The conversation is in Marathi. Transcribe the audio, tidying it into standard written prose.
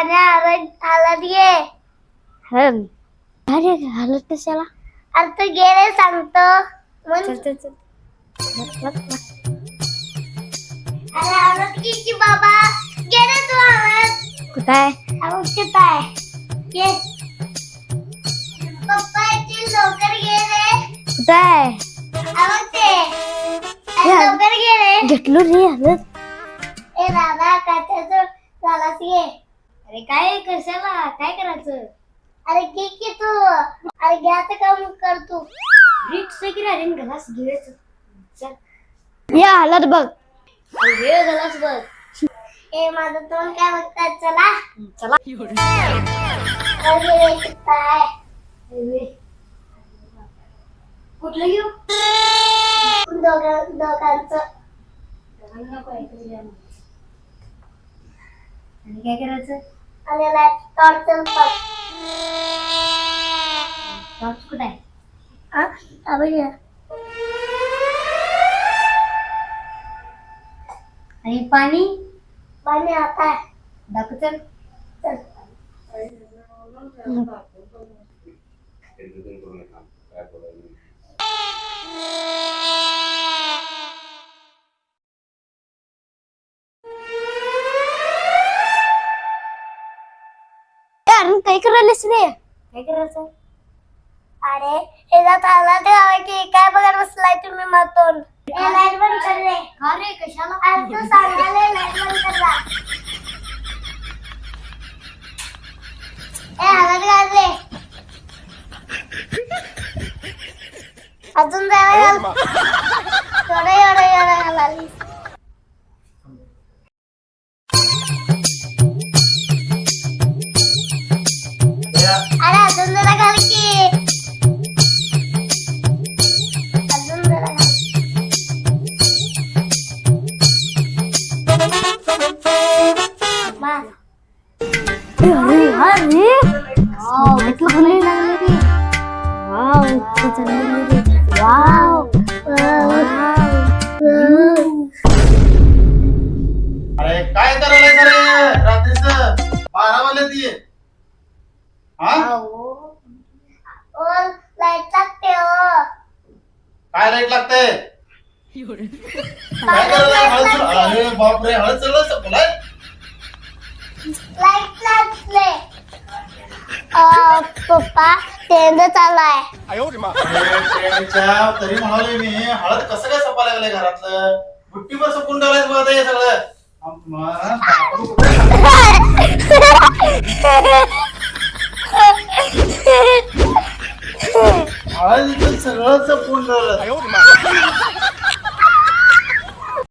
आणि हळद घे. हळद अरे हळद कशाला? अरे तू घे रे सांगतो. चल चल चल अरे हळद घे की बाबा. घे रे तू हळद. कुठं आहे? कुठं आहे? घे. पप्पा येतील लवकर घे रे. कुठं आहे? अरे ते. अरे लवकर घे रे. घेतलो रे हळद. ए दादा काच्याचं झालास घे. अरे काय कशाला काय करायचं? अरे घे की तू. अरे घ्यायचं काम कर तू. रिक्स की रे ग्लास घ्यायचं. चल या हळद बघ. घे ग्लास बघ. ए माझं तोंड काय बघतात चला. चला अरे काय कुठलं घेऊ? दोघांचं. आणि काय करायचं? आणि टॉर्चर पण. टॉर्च कुठं आहे? हा अबे आणि पाणी पाणी आता आहे. दाखव चल. चल. अरे काय करायलास रे? काय करायचं? अरे याचा ताला ठेवायची काय बघत बसलाय तुम्ही मातून. लाईट बंद कर रे. का रे कशाला? अरे तू सांगायला लाईट बंद कर जा. ए हलत घाल रे. अजून जरा घाल. एवढं घालाली. अरे अजून जरा घाल की. अजून जरा घाल. मा. अरे अरे वाव इतकं चांगलं लागलं रे. वाव इतकं चांगलं रे. वाव अरे काय करायला रे रात्रीच 12 वाजले ती. हा ओ लाईट लागते हो. काय लाईट लागते? काय करायला हळद? अरे बापरे हळद सगळं संपलाय. लाईट लागले. पप्पा ट्रेन चाललाय. ट्रेनच्या तरी म्हणाले मी हळद कसं काय सपा लागलंय घरातलं. बुट्टीवर सपून ठेवायचं बघा हे सगळं. हळद इथं सगळं सपून ठेवलं.